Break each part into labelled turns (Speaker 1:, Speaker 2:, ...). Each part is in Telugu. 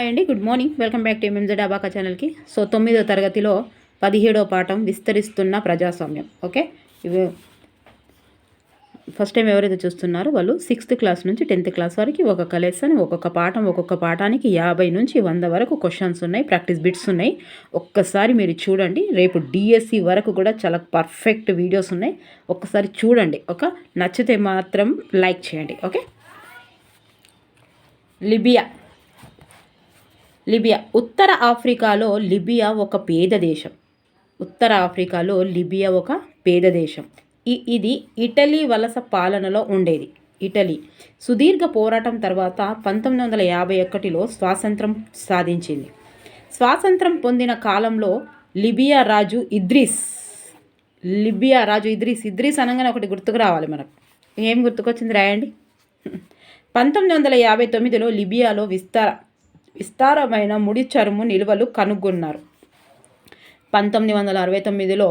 Speaker 1: హాయ్ అండి, good morning. Welcome back to ఎంఎంజెడ్ abaca ఛానల్కి. సో 9వ తరగతిలో 17వ పాఠం విస్తరిస్తున్న ప్రజాస్వామ్యం. ఓకే, ఇవి ఫస్ట్ టైం ఎవరైతే చూస్తున్నారో వాళ్ళు 6th క్లాస్ నుంచి 10th క్లాస్ వరకు ఒక్కొక్క లెసన్, ఒక్కొక్క పాఠానికి 50 నుంచి 100 వరకు క్వశ్చన్స్ ఉన్నాయి, ప్రాక్టీస్ బిట్స్ ఉన్నాయి. ఒక్కసారి మీరు చూడండి. రేపు డిఎస్సి వరకు కూడా చాలా పర్ఫెక్ట్ వీడియోస్ ఉన్నాయి. ఒక్కసారి చూడండి. నచ్చితే మాత్రం లైక్ చేయండి. ఓకే, లిబియా ఉత్తర ఆఫ్రికాలో లిబియా ఒక పేద దేశం. ఇది ఇటలీ వలస పాలనలో ఉండేది. ఇటలీ సుదీర్ఘ పోరాటం తర్వాత 1951లో స్వాతంత్రం సాధించింది. స్వాతంత్రం పొందిన కాలంలో లిబియా రాజు ఇద్రీస్ అనగానే ఒకటి గుర్తుకు రావాలి మనకు. ఏం గుర్తుకొచ్చింది రాయండి. 1959లో లిబియాలో విస్తారమైన ముడి చరుము నిల్వలు కనుగొన్నారు. 1969లో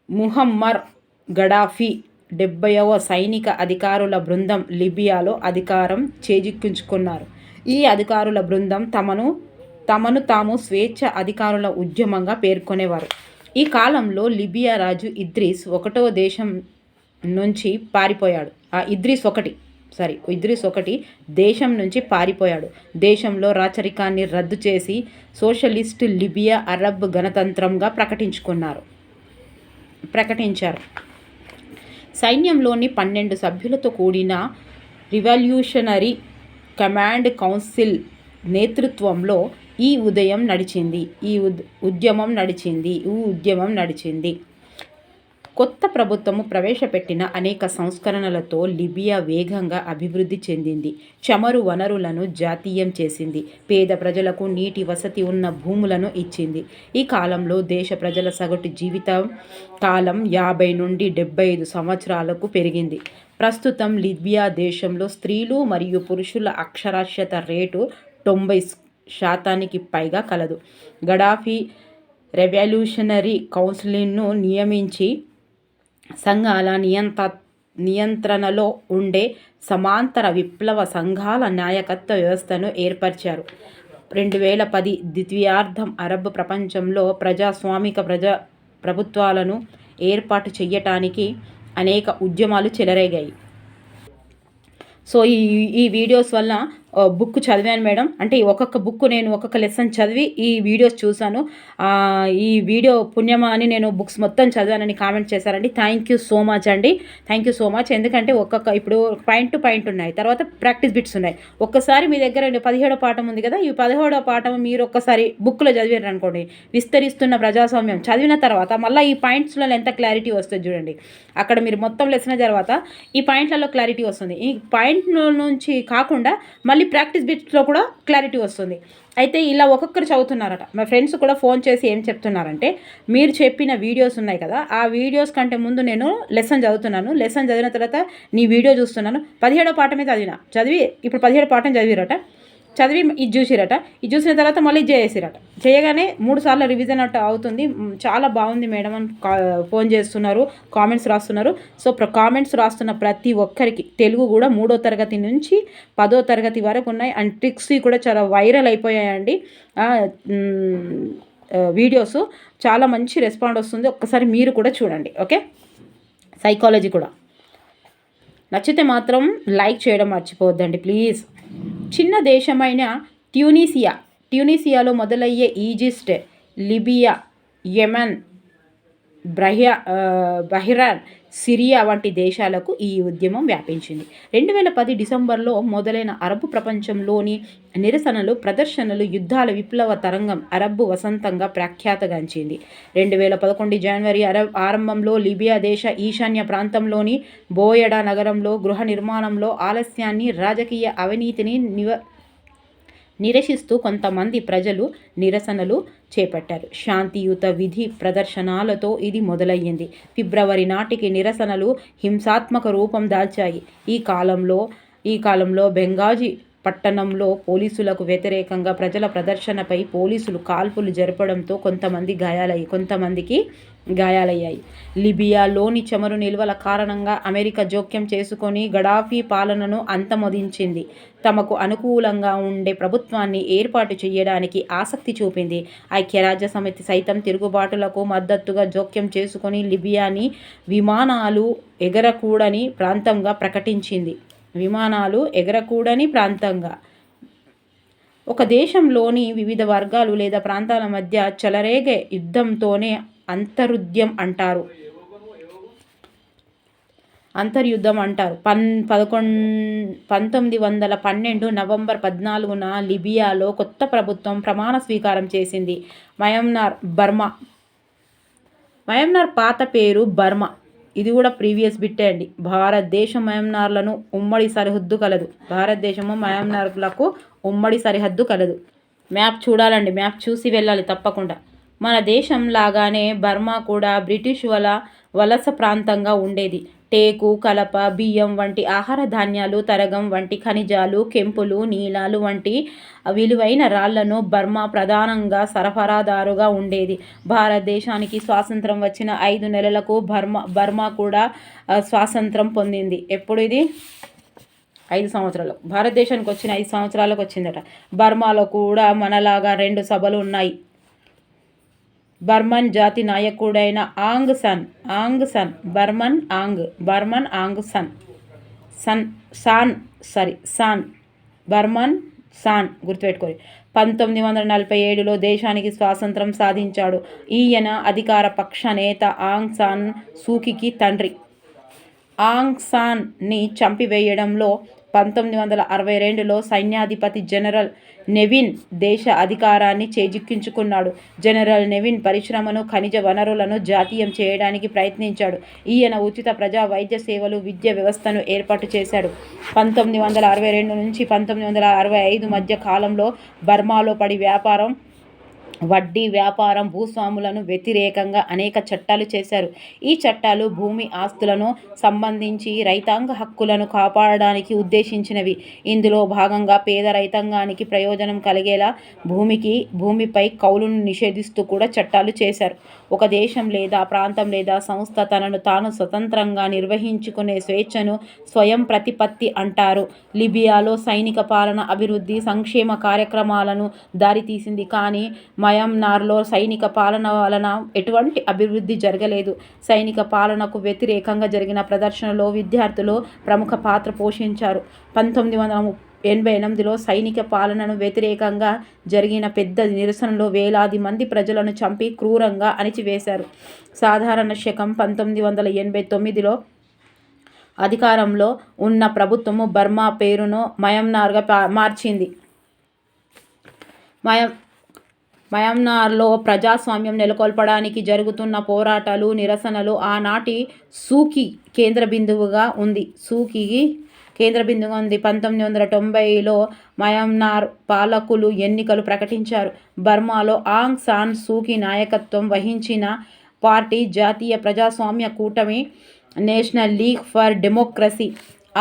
Speaker 1: ముహమ్మర్ గడాఫీ 70వ సైనిక అధికారుల బృందం లిబియాలో అధికారం చేజిక్కించుకున్నారు. ఈ అధికారుల బృందం తమను తాము స్వేచ్ఛ అధికారుల ఉద్యమంగా పేర్కొనేవారు. ఈ కాలంలో లిబియా రాజు ఇద్రీస్ దేశం నుంచి పారిపోయాడు. దేశం నుంచి పారిపోయాడు. దేశంలో రాచరికాన్ని రద్దు చేసి సోషలిస్ట్ లిబియా అరబ్ గణతంత్రంగా ప్రకటించారు. సైన్యంలోని 12 సభ్యులతో కూడిన రివల్యూషనరీ కమాండ్ కౌన్సిల్ నేతృత్వంలో ఈ ఉద్యమం నడిచింది. కొత్త ప్రభుత్వము ప్రవేశపెట్టిన అనేక సంస్కరణలతో లిబియా వేగంగా అభివృద్ధి చెందింది. చమురు వనరులను జాతీయం చేసింది. పేద ప్రజలకు నీటి వసతి ఉన్న భూములను ఇచ్చింది. ఈ కాలంలో దేశ ప్రజల సగటు జీవిత కాలం 50 నుండి 75 సంవత్సరాలకు పెరిగింది. ప్రస్తుతం లిబియా దేశంలో స్త్రీలు మరియు పురుషుల అక్షరాస్యత రేటు 90% పైగా కలదు. గడాఫీ రెవల్యూషనరీ కౌన్సిల్ను నియమించి సంఘాల నియంత్రణలో ఉండే సమాంతర విప్లవ సంఘాల నాయకత్వ వ్యవస్థను ఏర్పరిచారు. 2010 ద్వితీయార్థం అరబ్ ప్రపంచంలో ప్రజాస్వామిక ప్రభుత్వాలను ఏర్పాటు చేయటానికి అనేక ఉద్యమాలు చెలరేగాయి. సో ఈ వీడియోస్ వల్ల బుక్ చదివాను మేడం. అంటే ఒక్కొక్క బుక్ నేను ఒక్కొక్క లెసన్ చదివి ఈ వీడియోస్ చూశాను. ఈ వీడియో పుణ్యమా అని నేను బుక్స్ మొత్తం చదివానని కామెంట్ చేశారండి. థ్యాంక్ యూ సో మచ్ అండి. ఎందుకంటే ఇప్పుడు పాయింట్ టు పాయింట్ ఉన్నాయి, తర్వాత ప్రాక్టీస్ బిట్స్ ఉన్నాయి. ఒక్కసారి మీ దగ్గర 17వ పాఠం ఉంది కదా, ఈ 17వ పాఠం మీరు ఒక్కసారి బుక్లో చదివారు అనుకోండి, విస్తరిస్తున్న ప్రజాస్వామ్యం చదివిన తర్వాత మళ్ళీ ఈ పాయింట్స్లో ఎంత క్లారిటీ వస్తుంది చూడండి. అక్కడ మీరు మొత్తం లెసన్ తర్వాత ఈ పాయింట్లలో క్లారిటీ వస్తుంది. ఈ పాయింట్ నుంచి కాకుండా మళ్ళీ ప్రాక్టీస్ బిట్స్లో కూడా క్లారిటీ వస్తుంది. అయితే ఇలా ఒక్కొక్కరు చదువుతున్నారట. మా ఫ్రెండ్స్ కూడా ఫోన్ చేసి ఏం చెప్తున్నారంటే, మీరు చెప్పిన వీడియోస్ ఉన్నాయి కదా, ఆ వీడియోస్ కంటే ముందు నేను లెసన్ చదివిన తర్వాత నీ వీడియో చూస్తున్నాను. 17వ పాఠమే చదివి ఇప్పుడు 17వ పాఠం చదివి ఇది చూసిన తర్వాత మళ్ళీ చేయగానే 3 సార్లు రివిజన్ అవుతుంది. చాలా బాగుంది మేడం అని ఫోన్ చేస్తున్నారు, కామెంట్స్ రాస్తున్నారు. సో కామెంట్స్ రాస్తున్న ప్రతి ఒక్కరికి తెలుగు కూడా 3వ తరగతి నుంచి 10వ తరగతి వరకు ఉన్నాయి. అండ్ ట్రిక్స్ కూడా చాలా వైరల్ అయిపోయాయండి. వీడియోస్ చాలా మంచి రెస్పాండ్ వస్తుంది. ఒక్కసారి మీరు కూడా చూడండి. ఓకే, సైకాలజీ కూడా నచ్చితే మాత్రం లైక్ చేయడం మర్చిపోవద్దండి ప్లీజ్. చిన్న దేశమైన ట్యూనీసియాలో మొదలయ్యే Egypt, Libya, Yemen, Bahrain, Syria వంటి దేశాలకు ఈ ఉద్యమం వ్యాపించింది. 2010 డిసెంబర్లో మొదలైన అరబ్ ప్రపంచంలోని నిరసనలు, ప్రదర్శనలు, యుద్ధాల విప్లవ తరంగం అరబ్ వసంతంగా ప్రఖ్యాతగాంచింది. 2011 జనవరి ఆరంభంలో లిబియా దేశ ఈశాన్య ప్రాంతంలోని బోయడా నగరంలో గృహ నిర్మాణంలో ఆలస్యాన్ని, రాజకీయ అవినీతిని నిరసిస్తూ కొంతమంది ప్రజలు నిరసనలు చేపట్టారు. శాంతియుత విధి ప్రదర్శనాలతో ఇది మొదలయ్యింది. ఫిబ్రవరి నాటికి నిరసనలు హింసాత్మక రూపం దాల్చాయి. ఈ కాలంలో బెంగాజీ పట్టణంలో పోలీసులకు వ్యతిరేకంగా ప్రజల ప్రదర్శనపై పోలీసులు కాల్పులు జరపడంతో కొంతమందికి గాయాలయ్యాయి. లిబియాలోని చమురు నిల్వల కారణంగా అమెరికా జోక్యం చేసుకొని గడాఫీ పాలనను అంతమొదించింది. తమకు అనుకూలంగా ఉండే ప్రభుత్వాన్ని ఏర్పాటు చేయడానికి ఆసక్తి చూపింది. ఐక్యరాజ్యసమితి సైతం తిరుగుబాటులకు మద్దతుగా జోక్యం చేసుకొని లిబియాని విమానాలు ఎగరకూడని ప్రాంతంగా ప్రకటించింది. ఒక దేశంలోని వివిధ వర్గాలు లేదా ప్రాంతాల మధ్య చెలరేగే యుద్ధంతోనే అంతర్యుద్ధం అంటారు. 1912 నవంబర్ 14న లిబియాలో కొత్త ప్రభుత్వం ప్రమాణ స్వీకారం చేసింది. మయన్మార్ పాత పేరు బర్మా. ఇది కూడా ప్రీవియస్ బిట్టే అండి. భారతదేశం మయన్మార్లను ఉమ్మడి సరిహద్దు కలదు. మ్యాప్ చూడాలండి, మ్యాప్ చూసి వెళ్ళాలి తప్పకుండా. మన దేశం లాగానే బర్మా కూడా బ్రిటిష్ వలస ప్రాంతంగా ఉండేది. టేకు, కలప, బియ్యం వంటి ఆహార ధాన్యాలు, తరగం వంటి ఖనిజాలు, కెంపులు, నీలాలు వంటి విలువైన రాళ్లను బర్మా ప్రధానంగా సరఫరాదారుగా ఉండేది. భారతదేశానికి స్వాతంత్రం వచ్చిన 5 నెలలకు బర్మా కూడా స్వాతంత్రం పొందింది. ఎప్పుడు ఇది? 5 సంవత్సరాలు. భారతదేశానికి వచ్చిన 5 సంవత్సరాలకు వచ్చిందట. బర్మాలో కూడా మనలాగా 2 సభలు ఉన్నాయి. బర్మన్ జాతి నాయకుడైన ఆంగ్ సాన్ గుర్తుపెట్టుకోండి. 1947లో దేశానికి స్వాతంత్రం సాధించాడు. ఈయన అధికార పక్ష నేత ఆంగ్ సాన్ సూకీకి తండ్రి. ఆంగ్ సాన్ని చంపివేయడంలో 1962లో సైన్యాధిపతి జనరల్ నెవిన్ దేశ అధికారాన్ని చేజిక్కించుకున్నాడు. జనరల్ నెవిన్ పరిశ్రమను, ఖనిజ వనరులను జాతీయం చేయడానికి ప్రయత్నించాడు. ఈయన ఉచిత ప్రజా వైద్య సేవలు, విద్యా వ్యవస్థను ఏర్పాటు చేశాడు. 1962 నుంచి 1965 మధ్య కాలంలో బర్మాలో వడ్డీ వ్యాపారం, భూస్వాములను వ్యతిరేకంగా అనేక చట్టాలు చేశారు. ఈ చట్టాలు భూమి ఆస్తులను సంబంధించి రైతాంగ హక్కులను కాపాడడానికి ఉద్దేశించినవి. ఇందులో భాగంగా పేద రైతాంగానికి ప్రయోజనం కలిగేలా భూమిపై కౌలును నిషేధిస్తూ కూడా చట్టాలు చేశారు. ఒక దేశం లేదా ప్రాంతం లేదా సంస్థ తనను తాను స్వతంత్రంగా నిర్వహించుకునే స్వేచ్ఛను స్వయం ప్రతిపత్తి అంటారు. లిబియాలో సైనిక పాలన అభివృద్ధి, సంక్షేమ కార్యక్రమాలను దారితీసింది. కానీ మయన్మార్లో సైనిక పాలన వలన ఎటువంటి అభివృద్ధి జరగలేదు. సైనిక పాలనకు వ్యతిరేకంగా జరిగిన ప్రదర్శనలో విద్యార్థులు ప్రముఖ పాత్ర పోషించారు. 1988లో సైనిక పాలనను వ్యతిరేకంగా జరిగిన పెద్ద నిరసనలో వేలాది మంది ప్రజలను చంపి క్రూరంగా అణిచివేశారు. సాధారణ శకం 1989లో అధికారంలో ఉన్న ప్రభుత్వము బర్మా పేరును మయన్మార్గా మార్చింది. మయన్మార్లో ప్రజాస్వామ్యం నెలకొల్పడానికి జరుగుతున్న పోరాటాలు, నిరసనలు ఆనాటి సూకీ కేంద్రబిందువుగా ఉంది. 1990లో మయన్మార్ పాలకులు ఎన్నికలు ప్రకటించారు. బర్మాలో ఆంగ్ సాన్ సూకీ నాయకత్వం వహించిన పార్టీ జాతీయ ప్రజాస్వామ్య కూటమి, national league for democracy.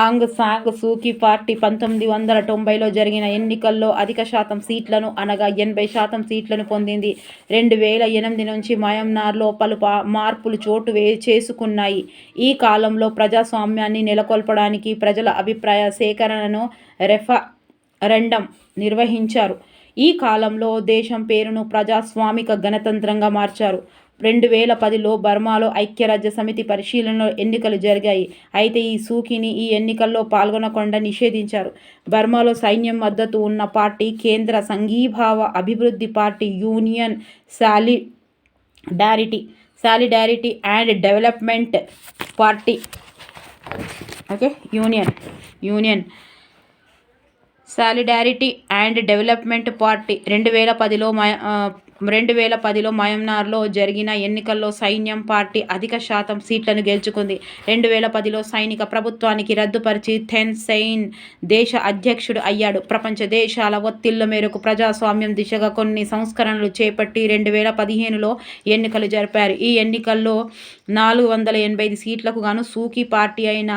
Speaker 1: Aung San Suu Kyi party 1990లో జరిగిన ఎన్నికల్లో అధిక శాతం సీట్లను, అనగా 80% సీట్లను పొందింది. 2008 నుంచి మయన్మార్లో పలు మార్పులు చోటు చేసుకున్నాయి. ఈ కాలంలో ప్రజాస్వామ్యాన్ని నెలకొల్పడానికి ప్రజల అభిప్రాయ సేకరణను రెఫరెండం నిర్వహించారు. ఈ కాలంలో దేశం పేరును ప్రజాస్వామిక గణతంత్రంగా మార్చారు. 2010లో బర్మాలో ఐక్యరాజ్యసమితి పరిశీలనలో ఎన్నికలు జరిగాయి. అయితే ఈ సూకీని ఈ ఎన్నికల్లో పాల్గొనకుండా నిషేధించారు. బర్మాలో సైన్యం మద్దతు ఉన్న పార్టీ కేంద్ర సంఘీభావ అభివృద్ధి పార్టీ, union solidarity and development party. Union solidarity and development party 2010లో 2010లో మయన్మార్లో జరిగిన ఎన్నికల్లో సైన్యం పార్టీ అధిక శాతం సీట్లను గెలుచుకుంది. 2010లో సైనిక ప్రభుత్వానికి రద్దుపరిచి థెన్ సెయిన్ దేశ అధ్యక్షుడు అయ్యాడు. ప్రపంచ దేశాల ఒత్తిళ్ల మేరకు ప్రజాస్వామ్యం దిశగా కొన్ని సంస్కరణలు చేపట్టి 2015లో ఎన్నికలు జరిపారు. ఈ ఎన్నికల్లో 485 సీట్లకు గాను సూకీ పార్టీ అయిన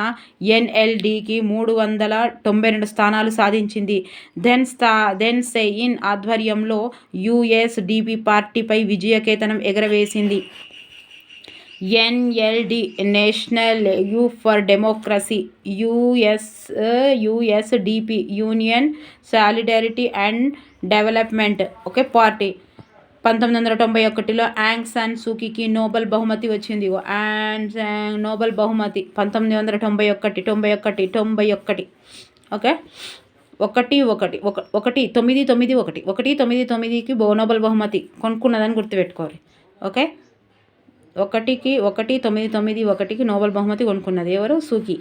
Speaker 1: ఎన్ఎల్డీకి 392 స్థానాలు సాధించింది. థెన్ సెయిన్ ఆధ్వర్యంలో యూఎస్డీపీ పార్టీపై విజయకేతనం ఎగురవేసింది. NLD national youth for democracy, USDP union solidarity and development party 1991లో ఆంగ్ సాన్ సూకీకి నోబెల్ బహుమతి వచ్చింది. నోబెల్ బహుమతి 1991 ఓకే 1991కి నోబెల్ బహుమతి కొనుక్కున్నదని గుర్తుపెట్టుకోవాలి. ఓకే 1991కి నోబెల్ బహుమతి కొనుక్కున్నది ఎవరు? సూకీ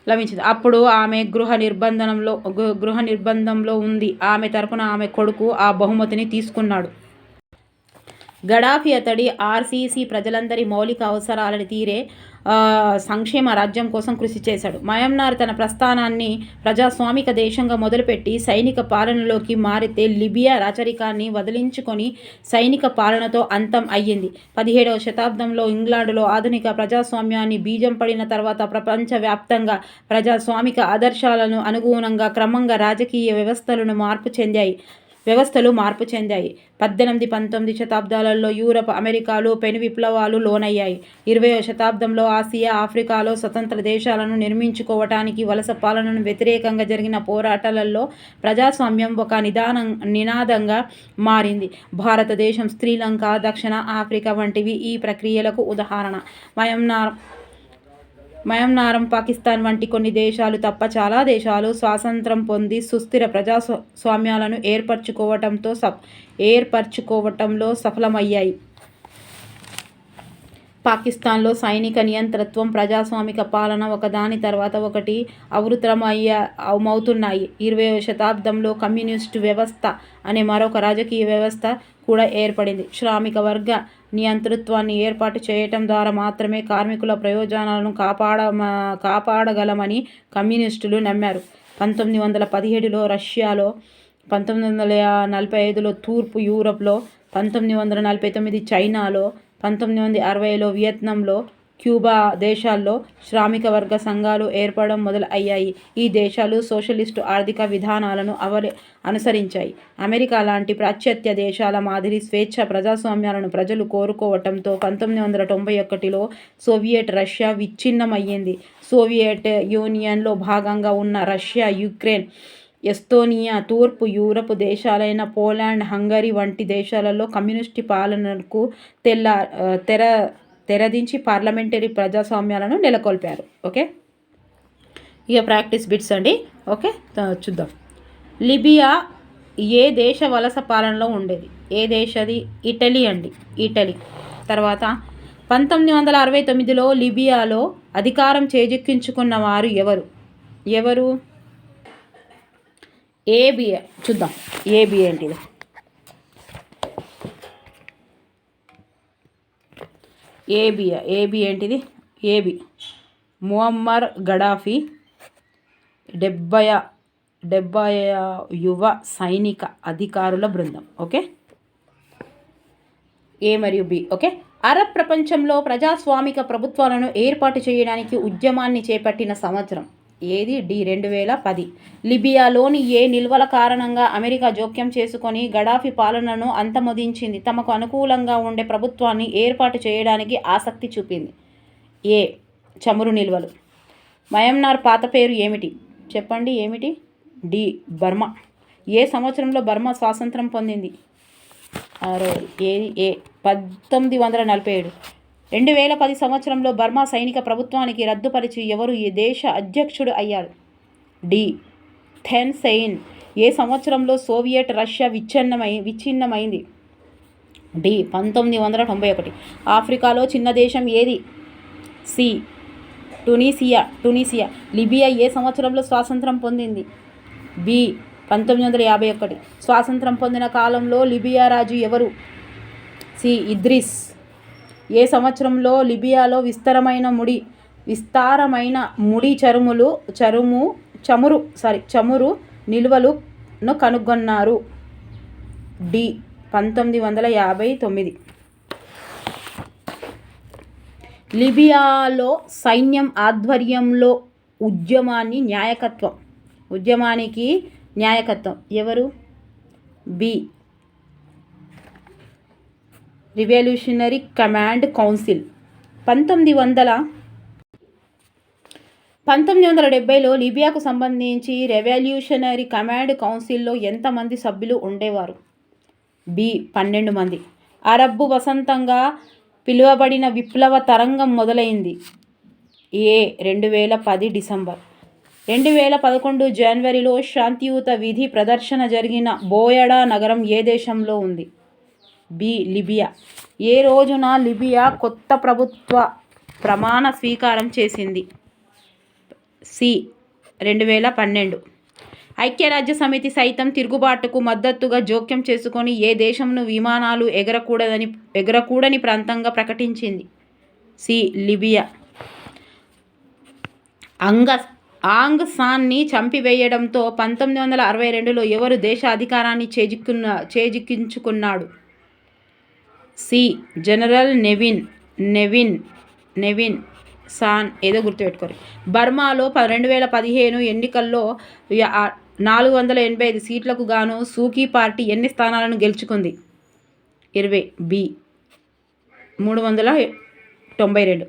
Speaker 1: లభించింది. అప్పుడు ఆమె గృహ నిర్బంధంలో ఉంది. ఆమె తరపున ఆమె కొడుకు ఆ బహుమతిని తీసుకున్నాడు. గడాఫీ అతడి ఆర్సీసీ ప్రజలందరి మౌలిక అవసరాలను తీరే సంక్షేమ రాజ్యం కోసం కృషి చేశాడు. మయన్మార్ తన ప్రస్థానాన్ని ప్రజాస్వామిక దేశంగా మొదలుపెట్టి సైనిక పాలనలోకి మారితే లిబియా రాచరికాన్ని వదిలించుకొని సైనిక పాలనతో అంతం అయ్యింది. 17వ శతాబ్దంలో ఇంగ్లాండులో ఆధునిక ప్రజాస్వామ్యాన్ని బీజం పడిన తర్వాత ప్రపంచవ్యాప్తంగా ప్రజాస్వామిక ఆదర్శాలను అనుగుణంగా క్రమంగా రాజకీయ వ్యవస్థలు మార్పు చెందాయి. 18-19 శతాబ్దాలలో యూరప్, అమెరికాలు పెను విప్లవాలు లోనయ్యాయి. 20వ శతాబ్దంలో ఆసియా, ఆఫ్రికాలో స్వతంత్ర దేశాలను నిర్మించుకోవటానికి వలస పాలనను వ్యతిరేకంగా జరిగిన పోరాటాలలో ప్రజాస్వామ్యం ఒక నినాదంగా మారింది. భారతదేశం, శ్రీలంక, దక్షిణ ఆఫ్రికా వంటివి ఈ ప్రక్రియలకు ఉదాహరణ. మయన్మార్, పాకిస్తాన్ వంటి కొన్ని దేశాలు తప్ప చాలా దేశాలు స్వాతంత్రం పొంది సుస్థిర ప్రజాస్వామ్యాలను ఏర్పరచుకోవటంలో సఫలమయ్యాయి. పాకిస్తాన్లో సైనిక నియంతృత్వం, ప్రజాస్వామిక పాలన ఒకదాని తర్వాత ఒకటి ఆవృతమవుతున్నాయి. 20వ శతాబ్దంలో కమ్యూనిస్టు వ్యవస్థ అనే మరొక రాజకీయ వ్యవస్థ కూడా ఏర్పడింది. శ్రామిక వర్గ నియంతృత్వాన్ని ఏర్పాటు చేయటం ద్వారా మాత్రమే కార్మికుల ప్రయోజనాలను కాపాడగలమని కమ్యూనిస్టులు నమ్మారు. 1917లో రష్యాలో, 1945లో తూర్పు యూరప్లో, 1949 చైనాలో, 1960లో వియత్నాంలో, క్యూబా దేశాల్లో శ్రామిక వర్గ సంఘాలు ఏర్పడడం మొదలు అయ్యాయి. ఈ దేశాలు సోషలిస్టు ఆర్థిక విధానాలను అనుసరించాయి. అమెరికా లాంటి పాశ్చాత్య దేశాల మాదిరి స్వేచ్ఛ, ప్రజాస్వామ్యాలను ప్రజలు కోరుకోవటంతో 1991లో సోవియట్ రష్యా విచ్ఛిన్నమయ్యింది. సోవియట్ యూనియన్లో భాగంగా ఉన్న రష్యా, యుక్రెయిన్, ఎస్తోనియా, తూర్పు యూరప్ దేశాలైన పోలాండ్, హంగరీ వంటి దేశాలలో కమ్యూనిస్టు పాలనకు తెరదించి పార్లమెంటరీ ప్రజాస్వామ్యాలను నెలకొల్పారు. ఓకే, ఇక ప్రాక్టీస్ బిట్స్ అండి. ఓకే, చూద్దాం. లిబియా ఏ దేశ వలస పాలనలో ఉండేది? ఏ దేశది? ఇటలీ అండి, ఇటలీ. తర్వాత 1969లో లిబియాలో అధికారం చేజిక్కించుకున్న వారు ఎవరు? ఏబి. చూద్దాం ఏబి ఏంటిది. ఏబి ఏంటిది? ఏబి ముమ్మర్ గడాఫీ 70 యువ సైనిక అధికారుల బృందం. ఓకే, ఏ మరియు బి. ఓకే, అరబ్ ప్రపంచంలో ప్రజాస్వామిక ప్రభుత్వాలను ఏర్పాటు చేయడానికి ఉద్యమాన్ని చేపట్టిన సంవత్సరం ఏది? డి 2010. లిబియాలోని నిల్వల కారణంగా అమెరికా జోక్యం చేసుకొని గడాఫీ పాలనను అంతమొదించింది. తమకు అనుకూలంగా ఉండే ప్రభుత్వాన్ని ఏర్పాటు చేయడానికి ఆసక్తి చూపింది. ఏ చమురు నిల్వలు. మయన్మార్ పాత పేరు ఏమిటి? చెప్పండి ఏమిటి? D Burma. ఏ సంవత్సరంలో బర్మా స్వాతంత్రం పొందింది? ఏది? ఏ 1947. 2010 సంవత్సరంలో బర్మా సైనిక ప్రభుత్వానికి రద్దుపరిచి ఎవరు ఈ దేశ అధ్యక్షుడు అయ్యాడు? D then Seine. ఏ సంవత్సరంలో సోవియట్ రష్యా విచ్ఛిన్నమైంది? డి 1991. ఆఫ్రికాలో చిన్న దేశం ఏది? సి టునీసియా. లిబియా ఏ సంవత్సరంలో స్వాతంత్రం పొందింది? బి 1951. స్వాతంత్రం పొందిన కాలంలో లిబియా రాజు ఎవరు? సి. ఇద్రిస్. ఏ సంవత్సరంలో లిబియాలో విస్తారమైన ముడి చమురు నిల్వలను కనుగొన్నారు? డి. 1959. లిబియాలో సైన్యం ఆధ్వర్యంలో ఉద్యమానికి నాయకత్వం ఎవరు? బి. Revolutionary command council. 1970లో లిబియాకు సంబంధించి రెవల్యూషనరీ కమాండ్ కౌన్సిల్లో ఎంతమంది సభ్యులు ఉండేవారు? బి. 12 మంది. అరబ్బు వసంతంగా పిలువబడిన విప్లవ తరంగం మొదలైంది? ఏ. 2010 డిసెంబర్. 2011 జనవరిలో శాంతియుత విధి ప్రదర్శన జరిగిన బోయడా నగరం ఏ దేశంలో ఉంది? బి. లిబియా. ఏ రోజున లిబియా కొత్త ప్రభుత్వ ప్రమాణ స్వీకారం చేసింది? సి. 2012. ఐక్యరాజ్య సమితి సైతం తిరుగుబాటుకు మద్దతుగా జోక్యం చేసుకొని ఏ దేశంను విమానాలు ఎగరకూడని ప్రాంతంగా ప్రకటించింది? సి. లిబియా. ఆంగ్ సాన్ని చంపివేయడంతో 1962లో ఎవరు దేశ అధికారాన్ని చేజిక్కించుకున్నాడు? సి. General Ne Win San. ఏదో గుర్తుపెట్టుకోరు. బర్మాలో 2015 ఎన్నికల్లో 485 సీట్లకు గాను సూకీ పార్టీ ఎన్ని స్థానాలను గెలుచుకుంది? 20. బి. 392.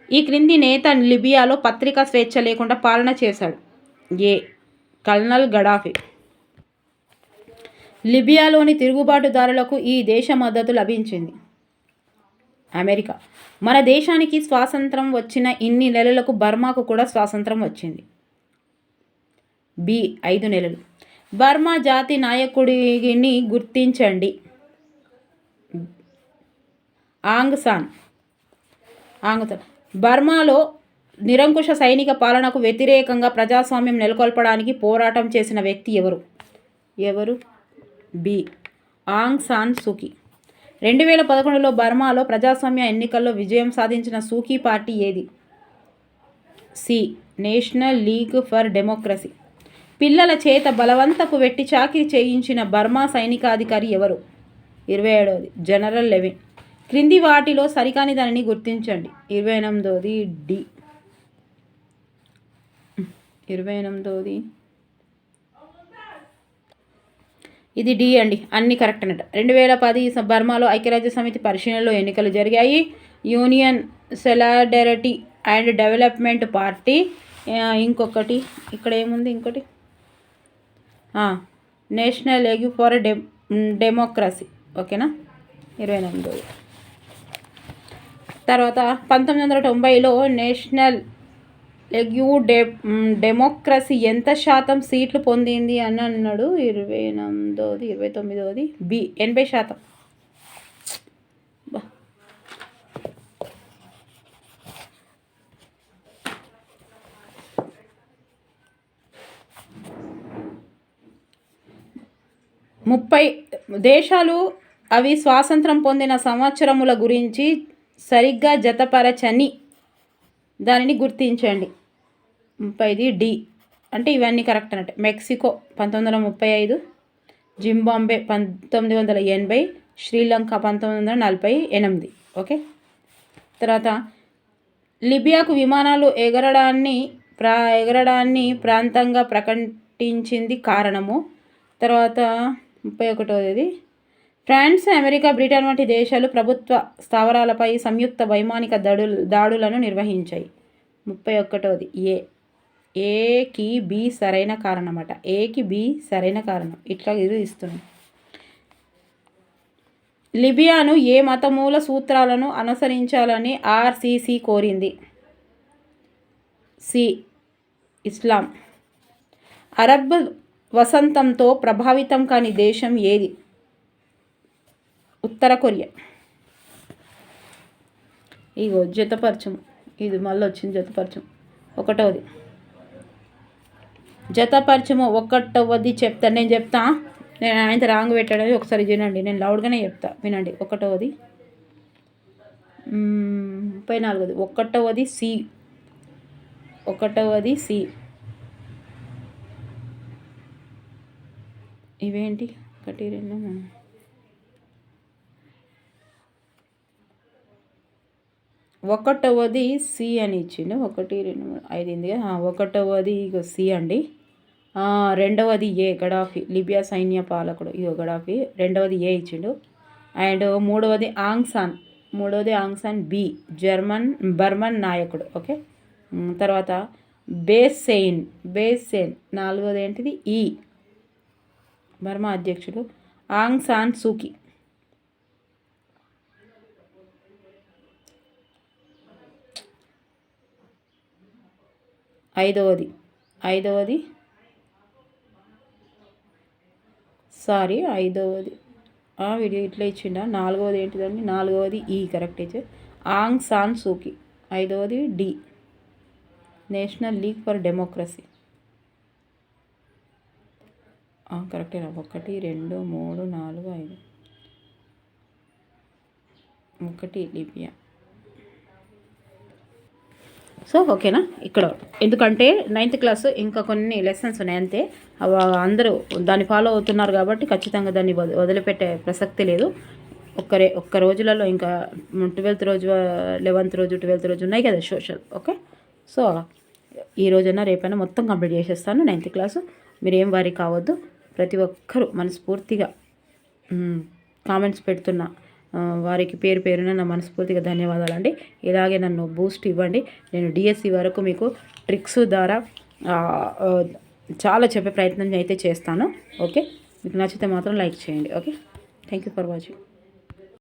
Speaker 1: ఈ క్రింది నేత లిబియాలో పత్రికా స్వేచ్ఛ లేకుండా పాలన చేశాడు? ఏ. Colonel Gaddafi. లిబియాలోని తిరుగుబాటుదారులకు ఈ దేశ మద్దతు లభించింది? అమెరికా. మన దేశానికి స్వాతంత్రం వచ్చిన ఇన్ని నెలలకు బర్మాకు కూడా స్వాతంత్రం వచ్చింది? బి. 5 నెలలు. బర్మా జాతి నాయకుడిని గుర్తించండి? ఆంగ్ సాన్. బర్మాలో నిరంకుశ సైనిక పాలనకు వ్యతిరేకంగా ప్రజాస్వామ్యం నెలకొల్పడానికి పోరాటం చేసిన వ్యక్తి ఎవరు? బి. Aung San Suu Kyi. 2011లో బర్మాలో ప్రజాస్వామ్య ఎన్నికల్లో విజయం సాధించిన సూకీ పార్టీ ఏది? C. National league for democracy. పిల్లల చేత బలవంతపు వెట్టి చాకిరీ చేయించిన బర్మా సైనికాధికారి ఎవరు? 27. General Levin. క్రింది వాటిలో సరికాని దానిని గుర్తించండి? 28. డి. 28. ఇది డి అండి. అన్ని కరెక్ట్ అన్నట్టు. 2010 బర్మాలో ఐక్యరాజ్య సమితి పరిశీలనలో ఎన్నికలు జరిగాయి. Union solidarity and development party. ఇంకొకటి ఇక్కడ ఏముంది? ఇంకోటి నేషనల్ లీగ్ ఫర్ డెమోక్రసీ. ఓకేనా? 28. తర్వాత 1990లో నేషనల్ లీగ్ డెమోక్రసీ ఎంత శాతం సీట్లు పొందింది అని అన్నాడు? 28. 29. బి. 80%. దేశాలు అవి స్వాతంత్రం పొందిన సంవత్సరముల గురించి సరిగ్గా జతపరచని దానిని గుర్తించండి? 30. డి. అంటే ఇవన్నీ కరెక్ట్ అన్నట్టు. Mexico 1935, Zimbabwe 1980, Sri Lanka 1948. ఓకే. తర్వాత లిబియాకు విమానాలు ఎగరడాన్ని ప్రాంతంగా ప్రకటించింది కారణము? తర్వాత 31. ఫ్రాన్స్, అమెరికా, బ్రిటన్ వంటి దేశాలు ప్రభుత్వ స్థావరాలపై సంయుక్త వైమానిక దాడులను నిర్వహించాయి? 31. ఏకి బి సరైన కారణం అట. ఏకి బి సరైన కారణం. ఇట్లా ఇది ఇస్తున్నాం. లిబియాను ఏ మతమూల సూత్రాలను అనుసరించాలని ఆర్సీసీ కోరింది? సి. ఇస్లాం. అరబ్ వసంతంతో ప్రభావితం కాని దేశం ఏది? ఉత్తర కొరియా. ఇగో జతపరచం. ఇది మళ్ళీ వచ్చింది జతపరచం. 1. జతపరచము ఒకటవది చెప్తా, నేను చెప్తా. నేను ఆయన రాంగ్ పెట్టాడు, ఒకసారి వినండి. నేను లౌడ్గానే చెప్తా, వినండి. ఒకటవది 34ది. ఒకటవది సి. ఒకటవది సి. ఇవేంటి? 1 2 ఒకటవది సి అని ఇచ్చిండు. 1 2 5 ఉంది. ఒకటవది ఇగో సి అండి. రెండవది ఏ, గడాఫీ, లిబియా సైన్య పాలకుడు, ఇగో గడాఫీ. రెండవది ఏ ఇచ్చిండు. అండ్ మూడవది ఆంగ్ సాన్ బి, బర్మన్ నాయకుడు. ఓకే. తర్వాత బేసెయిన్. నాలుగవది ఏంటిది? ఈ, బర్మా అధ్యక్షుడు ఆంగ్ సాన్ సూకీ. ఐదవది వీడియో ఇట్లా ఇచ్చిండ. నాలుగవది ఏంటిదండి? నాలుగవది ఈ, కరెక్ట్ ఇచ్చే ఆంగ్ సాన్ సూకీ. ఐదవది D, national league for democracy. కరెక్టేనా? 1 2 3 4 5. 1 లిబియా. సో ఓకేనా? ఇక్కడ ఎందుకంటే 9th క్లాసు ఇంకా కొన్ని లెసన్స్ ఉన్నాయి అంతే. అందరూ దాన్ని ఫాలో అవుతున్నారు కాబట్టి ఖచ్చితంగా దాన్ని వదిలిపెట్టే ప్రసక్తి లేదు. ఒక్క రోజులలో ఇంకా 12th రోజు, 11th రోజు, 12th రోజు ఉన్నాయి కదా సోషల్. ఓకే. సో ఈ రోజైనా రేపైనా మొత్తం కంప్లీట్ చేసేస్తాను 9th క్లాసు. మీరేం వారి కావద్దు. ప్రతి ఒక్కరూ మనస్ఫూర్తిగా కామెంట్స్ పెడుతున్నా వారికి పేరు పేరున నా మనస్ఫూర్తిగా ధన్యవాదాలండి. ఇలాగే నన్ను బూస్ట్ ఇవ్వండి. నేను డిఎస్సి వరకు మీకు ట్రిక్స్ ద్వారా చాలా చెప్పే ప్రయత్నం అయితే చేస్తాను. ఓకే. మీకు నచ్చితే మాత్రం లైక్ చేయండి. Okay. Thank you for watching.